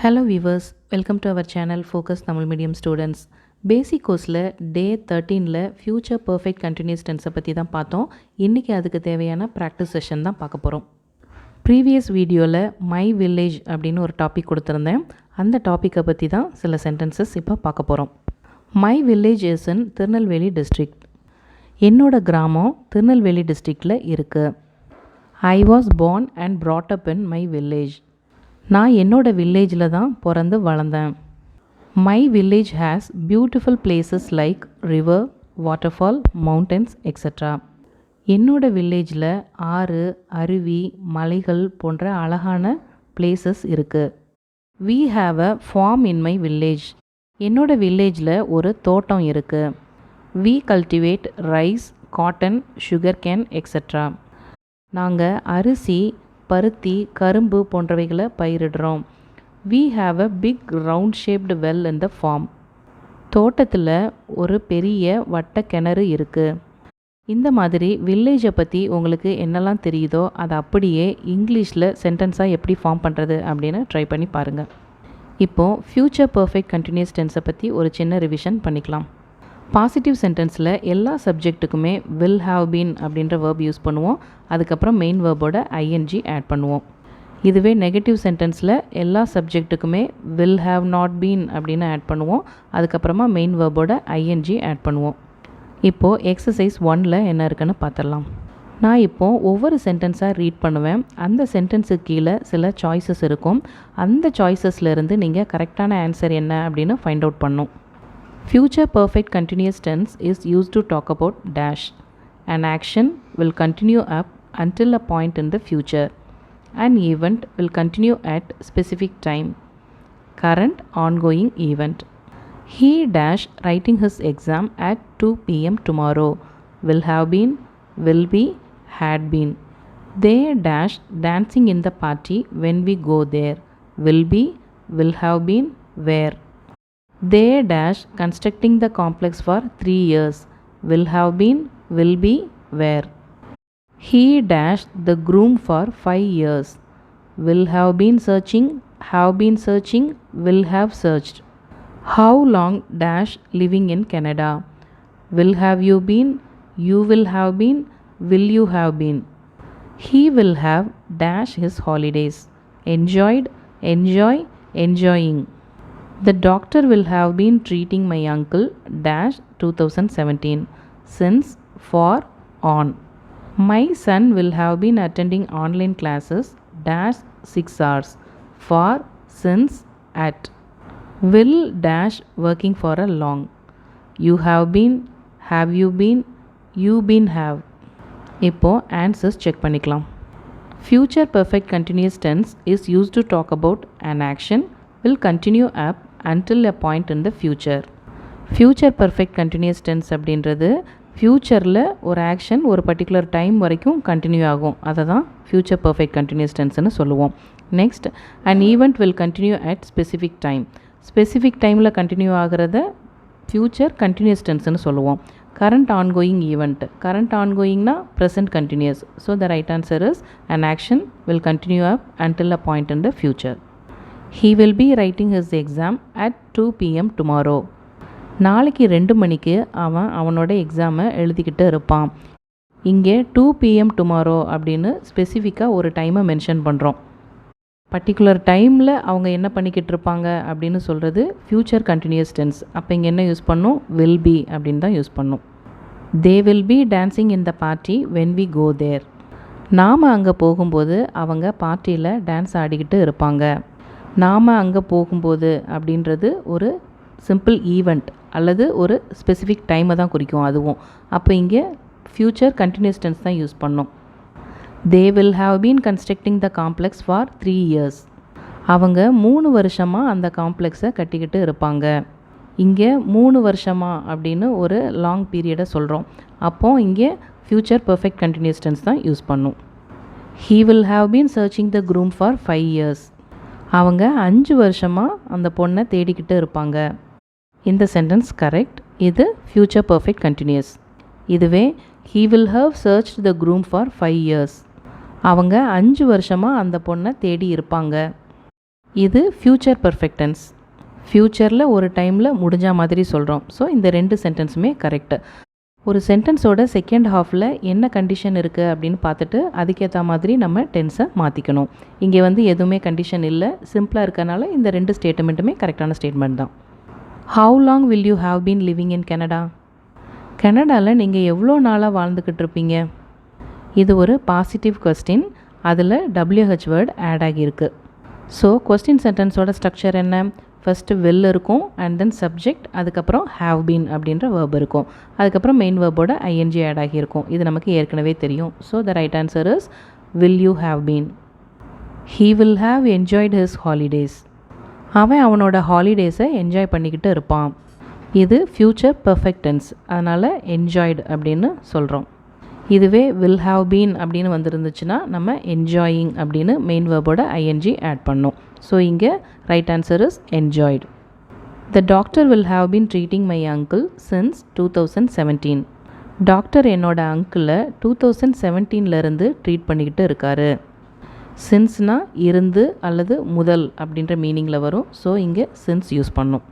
Hello viewers, welcome to our channel Focus Tamil Medium Students. Basic courseல Day 13ல Future Perfect Continuous Tense பற்றி தான் பார்த்தோம். இன்றைக்கி அதுக்கு தேவையான ப்ராக்டிஸ் செஷன் தான் பார்க்க போகிறோம். ப்ரீவியஸ் வீடியோவில் மை வில்லேஜ் அப்படின்னு ஒரு டாபிக் கொடுத்துருந்தேன். அந்த டாப்பிக்கை பற்றி தான் சில சென்டென்சஸ் இப்போ பார்க்க போகிறோம். My village is in Tirunelveli district. என்னோட கிராமம் திருநெல்வேலி டிஸ்ட்ரிக்டில் இருக்குது. I was born and brought up in my village. நான் என்னோடய வில்லேஜில் தான் பிறந்து வளர்ந்தேன். My village has beautiful places like river, waterfall, mountains extra. என்னோடய வில்லேஜில் ஆறு, அருவி, மலைகள் போன்ற அழகான பிளேசஸ் இருக்குது. We have a farm in my village. என்னோடய வில்லேஜில் ஒரு தோட்டம் இருக்குது. We cultivate rice, cotton, sugar cane extra. நாங்கள் அரிசி, பருத்தி, கரும்பு போன்றவைகளை பயிரிடுறோம். We have a big round shaped well in the farm. தோட்டத்தில் ஒரு பெரிய வட்ட கிணறு இருக்குது. இந்த மாதிரி வில்லேஜை பற்றி உங்களுக்கு என்னெல்லாம் தெரியுதோ அதை அப்படியே இங்கிலீஷில் சென்டென்ஸாக எப்படி ஃபார்ம் பண்ணுறது அப்படின்னு ட்ரை பண்ணி பாருங்கள். இப்போது ஃப்யூச்சர் பர்ஃபெக்ட் கண்டினியூஸ் டென்ஸை பற்றி ஒரு சின்ன ரிவிஷன் பண்ணிக்கலாம். பாசிட்டிவ் சென்டென்ஸில் எல்லா சப்ஜெக்ட்டுக்குமே வில் ஹாவ் பீன் அப்படின்ற வேர்ப் யூஸ் பண்ணுவோம். அதுக்கப்புறம் மெயின் வேர்போட ஐஎன்ஜி ஆட் பண்ணுவோம். இதுவே நெகட்டிவ் சென்டென்ஸில் எல்லா சப்ஜெக்ட்டுக்குமே வில் ஹாவ் நாட் பீன் அப்படின்னு ஆட் பண்ணுவோம். அதுக்கப்புறமா மெயின் வேர்போட ஐஎன்ஜி ஆட் பண்ணுவோம். இப்போது எக்ஸசைஸ் 1ல் என்ன இருக்குன்னு பார்த்துடலாம். நான் இப்போது ஒவ்வொரு சென்டென்ஸாக ரீட் பண்ணுவேன். அந்த சென்டென்ஸுக்கு கீழே சில சாய்ஸஸ் இருக்கும். அந்த சாய்ஸஸ்லேருந்து நீங்கள் கரெக்டான ஆன்சர் என்ன அப்படின்னு ஃபைண்ட் அவுட் பண்ணணும். Future perfect continuous tense is used to talk about dash. An action will continue up until a point in the future. An event will continue at specific time. Current ongoing event. He dash writing his exam at 2 p.m. tomorrow. Will have been, will be, had been. They dash dancing in the party when we go there. Will be, will have been, where. They dash constructing the complex for 3 years. Will have been, will be, where. He dashed the groom for 5 years. Will have been searching, will have searched. How long dash living in Canada. Will have you been, you will have been, will you have been. He will have dash his holidays. Enjoyed, enjoy, enjoying. The doctor will have been treating my uncle dash 2017 since, for, on. My son will have been attending online classes dash 6 hours for, since, at. Will dash working for a long. You have been, have you been have. இப்போ answers check பண்ணிக்கலாம். Future perfect continuous tense is used to talk about an action will continue up until a point in the future. Future perfect continuous tense அப்படின்றது ஃப்யூச்சரில் ஒரு action ஒரு particular time வரைக்கும் continue ஆகும். அதை தான் ஃப்யூச்சர் பர்ஃபெக்ட் கண்டினியூஸ் டென்ஸ்னு சொல்லுவோம். Next, an event will continue at specific time. Specific டைமில் கண்டினியூ ஆகிறத ஃப்யூச்சர் கண்டினியூஸ் டென்ஸ்னு சொல்லுவோம். Current ongoing event. கரண்ட் ஆன்கோயிங்னா present continuous. So the right answer is an action will continue up until a point in the future. He will be writing his exam at 2 p.m. tomorrow. நாளைக்கு 2 மணிக்கு அவனோட எக்ஸாமை எழுதிக்கிட்டு இருப்பான். இங்கே 2 p.m. tomorrow அப்படின்னு ஸ்பெசிஃபிக்காக ஒரு டைமை மென்ஷன் பண்ணுறோம். பர்டிகுலர் டைமில் அவங்க என்ன பண்ணிக்கிட்டு இருப்பாங்க அப்படின்னு சொல்கிறது ஃப்யூச்சர் கண்டினியூஸ் டென்ஸ். அப்போ இங்கே என்ன யூஸ் பண்ணும்? will be அப்படின்னு தான் யூஸ் பண்ணும். They will be dancing in the party when we go there. நாம் அங்கே போகும்போது அவங்க பார்ட்டியில் டான்ஸ் ஆடிக்கிட்டு இருப்பாங்க. நாம் அங்கே போகும்போது அப்படின்றது ஒரு சிம்பிள் ஈவெண்ட் அல்லது ஒரு ஸ்பெசிஃபிக் டைமை தான் குறிக்கும். அதுவும் அப்போ இங்கே ஃப்யூச்சர் கண்டினியூஸ் டென்ஸ் தான் யூஸ் பண்ணோம். தே will have been constructing the complex for 3 years. அவங்க 3 வருஷமாக அந்த காம்ப்ளெக்ஸை கட்டிக்கிட்டு இருப்பாங்க. இங்கே 3 வருஷமாக அப்படின்னு ஒரு லாங் பீரியடை சொல்கிறோம். அப்போது இங்கே ஃப்யூச்சர் பர்ஃபெக்ட் கண்டினியூஸ் டென்ஸ் தான் யூஸ் பண்ணும். He will have been searching the groom for 5 years. அவங்க 5 வருஷமாக அந்த பொண்ணை தேடிக்கிட்டு இருப்பாங்க. இந்த சென்டென்ஸ் கரெக்ட். இது ஃப்யூச்சர் பர்ஃபெக்ட் கண்டினியூஸ். இதுவே he will have searched the groom for 5 years. அவங்க 5 வருஷமாக அந்த பொண்ணை தேடி இருப்பாங்க. இது ஃப்யூச்சர் பர்ஃபெக்ட் டென்ஸ். ஃப்யூச்சரில் ஒரு டைமில் முடிஞ்ச மாதிரி சொல்கிறோம். ஸோ இந்த 2 சென்டென்ஸுமே கரெக்டு. ஒரு சென்டென்ஸோட செகண்ட் ஹாஃபில் என்ன கண்டிஷன் இருக்குது அப்படின்னு பார்த்துட்டு அதுக்கேற்ற மாதிரி நம்ம டென்ஸை மாற்றிக்கணும். இங்கே வந்து எதுவுமே கண்டிஷன் இல்லை, சிம்பிளாக இருக்கனால இந்த 2 ஸ்டேட்மெண்ட்டுமே கரெக்டான ஸ்டேட்மெண்ட் தான். How long will you have been living in Canada? கனடாவில் நீங்கள் எவ்வளோ நாளாக வாழ்ந்துக்கிட்டு இருப்பீங்க? இது ஒரு பாசிட்டிவ் கொஸ்டின், அதில் WH வேர்ட் ஆட் ஆகியிருக்கு. ஸோ கொஸ்டின் சென்டென்ஸோட ஸ்ட்ரக்சர் என்ன? ஃபஸ்ட்டு வில் இருக்கும், அண்ட் தென் சப்ஜெக்ட், அதுக்கப்புறம் ஹாவ் பீன் அப்படின்ற வேர்ப் இருக்கும், அதுக்கப்புறம் மெயின் வேர்போட ING ஆட் ஆகியிருக்கும். இது நமக்கு ஏற்கனவே தெரியும். So the right answer is will you have been. He will have enjoyed his holidays. அவன் அவனோட ஹாலிடேஸை என்ஜாய் பண்ணிக்கிட்டு இருப்பான். இது ஃப்யூச்சர் பர்ஃபெக்ட் டென்ஸ், அதனால் என்ஜாய்டு அப்படின்னு சொல்கிறோம். இதுவே வில் ஹாவ் பீன் அப்படின்னு வந்துருந்துச்சுன்னா நம்ம என்ஜாயிங் அப்படின்னு மெயின் வேர்போட ING ஆட் பண்ணோம். ஸோ இங்கே right answer is enjoyed. The doctor will have been treating my uncle since 2017. Doctor என்னோட அங்கிளை 2017லேருந்து ட்ரீட் பண்ணிக்கிட்டு இருக்காரு. சின்ஸ்னால் இருந்து அல்லது முதல் அப்படின்ற மீனிங்கில் வரும். ஸோ இங்கே சின்ஸ் யூஸ் பண்ணோம்.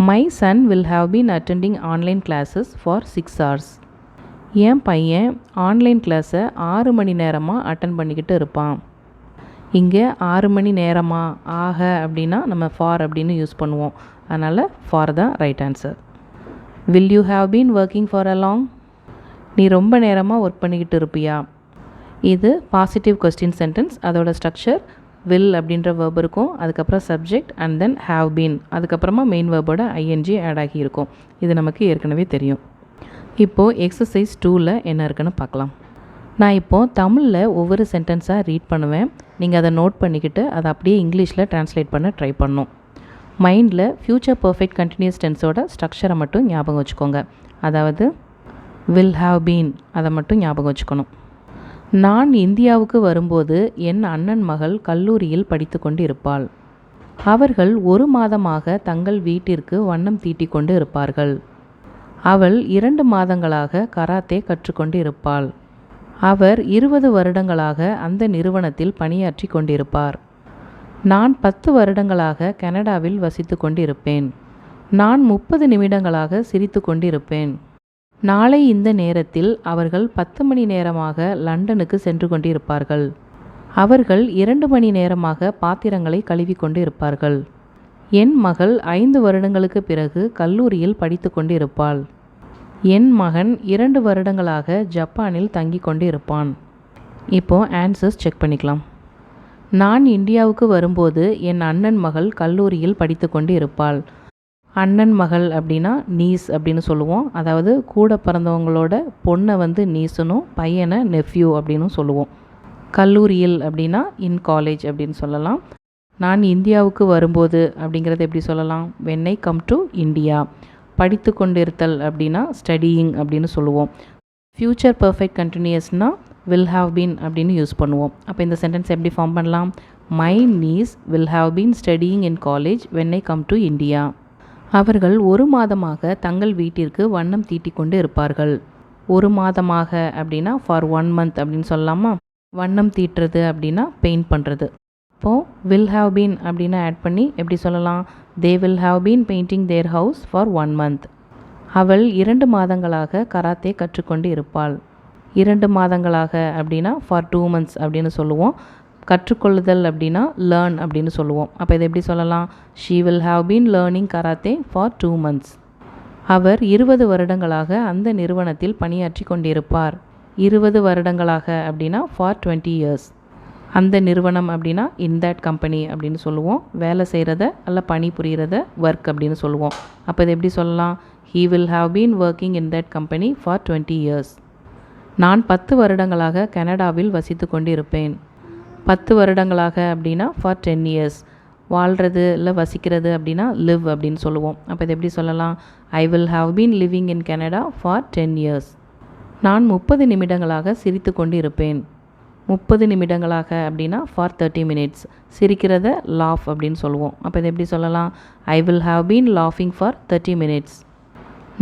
My son will have been attending online classes for 6 hours. என் பையன் ஆன்லைன் கிளாஸை 6 மணி நேரமாக அட்டன் பண்ணிக்கிட்டு இருப்பான். இங்கே 6 மணி நேரமாக ஆக அப்படின்னா நம்ம ஃபார் அப்படின்னு யூஸ் பண்ணுவோம். அதனால் ஃபார் தான் right answer. Will you have been working for a long? நீ ரொம்ப நேரமாக ஒர்க் பண்ணிக்கிட்டு இருப்பியா? இது பாசிட்டிவ் கொஸ்டின் சென்டென்ஸ். அதோட ஸ்ட்ரக்சர் வில் அப்படின்ற வேர்ப் இருக்கும், அதுக்கப்புறம் subject, and then have been, அதுக்கப்புறமா மெயின் வேர்போட ING ஆட் ஆகி இருக்கும். இது நமக்கு ஏற்கனவே தெரியும். இப்போது எக்ஸசைஸ் 2ல் என்ன இருக்குன்னு பார்க்கலாம். நான் இப்போது தமிழில் ஒவ்வொரு சென்டென்ஸாக ரீட் பண்ணுவேன். நீங்கள் அதை நோட் பண்ணிக்கிட்டு அதை அப்படியே இங்கிலீஷில் ட்ரான்ஸ்லேட் பண்ண ட்ரை பண்ணணும். மைண்டில் ஃப்யூச்சர் பர்ஃபெக்ட் கண்டினியூஸ் டென்ஸோட ஸ்ட்ரக்சரை மட்டும் ஞாபகம் வச்சுக்கோங்க. அதாவது வில் ஹாவ் பீன் அதை மட்டும் ஞாபகம் வச்சுக்கணும். நான் இந்தியாவுக்கு வரும்போது என் அண்ணன் மகள் கல்லூரியில் படித்து கொண்டு இருப்பாள். அவர்கள் 1 மாதமாக தங்கள் வீட்டிற்கு வண்ணம் தீட்டிக் கொண்டு இருப்பார்கள். அவள் 2 மாதங்களாக கராத்தே கற்றுக்கொண்டு இருப்பாள். அவர் 20 வருடங்களாக அந்த நிறுவனத்தில் பணியாற்றி கொண்டிருப்பார். நான் 10 வருடங்களாக கனடாவில் வசித்து கொண்டிருப்பேன். நான் 30 நிமிடங்களாக சிரித்து கொண்டிருப்பேன். நாளை இந்த நேரத்தில் அவர்கள் 10 மணி நேரமாக லண்டனுக்கு சென்று கொண்டிருப்பார்கள். அவர்கள் 2 மணி நேரமாக பாத்திரங்களை கழுவி கொண்டு இருப்பார்கள். என் மகள் 5 வருடங்களுக்கு பிறகு கல்லூரியில் படித்து கொண்டு இருப்பாள். என் மகன் 2 வருடங்களாக ஜப்பானில் தங்கி கொண்டு இருப்பான். இப்போது ஆன்சர்ஸ் செக் பண்ணிக்கலாம். நான் இந்தியாவுக்கு வரும்போது என் அண்ணன் மகள் கல்லூரியில் படித்து கொண்டு இருப்பாள். அண்ணன் மகள் அப்படின்னா நீஸ் அப்படின்னு சொல்லுவோம். அதாவது கூட பிறந்தவங்களோட பொண்ணை வந்து நீஸுனும் பையனை நெஃப்யூ அப்படின்னு சொல்லுவோம். கல்லூரியில் அப்படின்னா இன் காலேஜ் அப்படின்னு சொல்லலாம். நான் இந்தியாவுக்கு வரும்போது அப்படிங்கிறது எப்படி சொல்லலாம்? When I come to India. படித்து கொண்டிருத்தல் அப்படின்னா ஸ்டடியிங் அப்படின்னு சொல்லுவோம். ஃப்யூச்சர் பர்ஃபெக்ட் கண்டினியூஸ்னால் வில் ஹாவ் பீன் அப்படின்னு யூஸ் பண்ணுவோம். அப்போ இந்த சென்டென்ஸ் எப்படி ஃபார்ம் பண்ணலாம்? My niece will have been studying in college when I come to India. அவர்கள் 1 மாதமாக தங்கள் வீட்டிற்கு வண்ணம் தீட்டிக் கொண்டு இருப்பார்கள். 1 மாதமாக அப்படின்னா ஃபார் 1 month அப்படின்னு சொல்லலாமா? வண்ணம் தீட்டுறது அப்படின்னா பெயிண்ட் பண்ணுறது. இப்போது வில் ஹாவ் பீன் அப்படின்னு ஆட் பண்ணி எப்படி சொல்லலாம்? They will have been painting their house for 1 month. அவள் 2 மாதங்களாக கராத்தே கற்றுக்கொண்டு இருப்பாள். 2 மாதங்களாக அப்படின்னா ஃபார் 2 months அப்படின்னு சொல்லுவோம். கற்றுக்கொள்ளுதல் அப்படின்னா லேர்ன் அப்படின்னு சொல்லுவோம். அப்போ இதை எப்படி சொல்லலாம்? She will have been learning karate for 2 months. அவர் 20 வருடங்களாக அந்த நிறுவனத்தில் பணியாற்றி கொண்டிருப்பார். 20 வருடங்களாக அப்படின்னா ஃபார் 20 years. அந்த நிறுவனம் அப்படின்னா இன் தட் கம்பெனி அப்படின்னு சொல்லுவோம். வேலை செய்கிறத அல்ல பணி புரிகிறத ஒர்க் அப்படின்னு சொல்லுவோம். அப்போ இதை எப்படி சொல்லலாம்? He will have been working in that company for 20 years. நான் 10 வருடங்களாக கனடாவில் வசித்து கொண்டு இருப்பேன். 10 வருடங்களாக அப்படின்னா ஃபார் 10 years. வாழ்கிறது இல்லை வசிக்கிறது அப்படின்னா லிவ் அப்படின்னு சொல்லுவோம். அப்போ இதை எப்படி சொல்லலாம்? I will have been living in Canada for 10 years. நான் 30 நிமிடங்களாக சிரித்து கொண்டு இருப்பேன். 30 நிமிடங்களாக அப்படின்னா ஃபார் 30 minutes. சிரிக்கிறத லாஃப் அப்படின்னு சொல்லுவோம். அப்போ இதை எப்படி சொல்லலாம்? ஐ வில் ஹாவ் பீன் லாஃபிங் ஃபார் 30 minutes.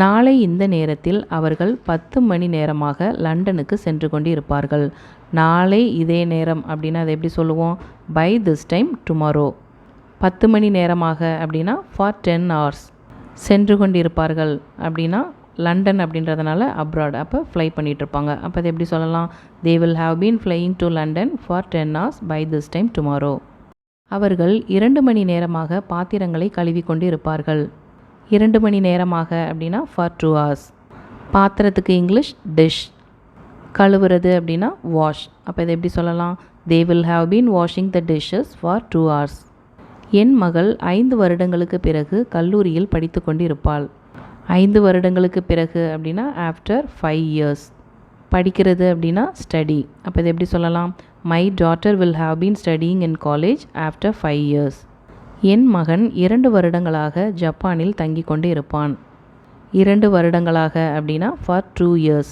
நாளை இந்த நேரத்தில் அவர்கள் 10 மணி நேரமாக லண்டனுக்கு சென்று கொண்டு இருப்பார்கள். நாளை இதே நேரம் அப்படின்னா அதை எப்படி சொல்லுவோம்? By this time tomorrow. 10 மணி நேரமாக அப்படின்னா ஃபார் 10 hours. சென்று கொண்டிருப்பார்கள் அப்படின்னா லண்டன் அப்படின்றதுனால அப்ராட், அப்போ ஃப்ளை பண்ணிகிட்ருப்பாங்க. அப்போ அது எப்படி சொல்லலாம்? They will have been flying to London for 10 hours by this time tomorrow. அவர்கள் 2 மணி நேரமாக பாத்திரங்களை கழுவி கொண்டு இருப்பார்கள். 2 மணி நேரமாக அப்படின்னா ஃபார் 2 hours. பாத்திரத்துக்கு இங்கிலீஷ் டிஷ். கழுவுறது அப்படின்னா வாஷ். அப்போ இதை எப்படி சொல்லலாம்? They will have been washing the dishes for 2 hours. என் மகள் 5 வருடங்களுக்கு பிறகு கல்லூரியில் படித்து கொண்டு இருப்பாள். 5 வருடங்களுக்கு பிறகு அப்படின்னா ஆஃப்டர் 5 years. படிக்கிறது அப்படின்னா ஸ்டடி. அப்போ இதை எப்படி சொல்லலாம்? My daughter will have been studying in college after 5 years. என் மகன் 2 வருடங்களாக ஜப்பானில் தங்கி கொண்டு இருப்பான். 2 வருடங்களாக அப்படின்னா ஃபார் 2 years.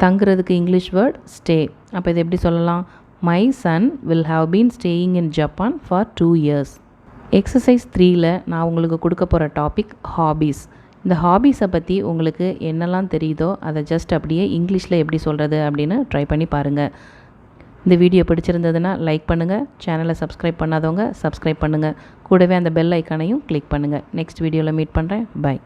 தங்குறதுக்கு இங்கிலீஷ் வேர்ட் ஸ்டே. அப்போ இதை எப்படி சொல்லலாம்? My son will have been staying in Japan for 2 years. Exercise 3ல் நான் உங்களுக்கு கொடுக்க போகிற டாபிக் ஹாபீஸ். இந்த ஹாபீஸை பற்றி உங்களுக்கு என்னெல்லாம் தெரியுதோ அதை ஜஸ்ட் அப்படியே இங்கிலீஷில் எப்படி சொல்கிறது அப்படின்னு ட்ரை பண்ணி பாருங்கள். இந்த வீடியோ பிடிச்சிருந்ததுன்னா லைக் பண்ணுங்கள். சேனலை சப்ஸ்கிரைப் பண்ணாதவங்க சப்ஸ்கிரைப் பண்ணுங்கள். கூடவே அந்த பெல் ஐக்கானையும் கிளிக் பண்ணுங்கள். நெக்ஸ்ட் வீடியோவில் மீட் பண்ணுறேன். பை.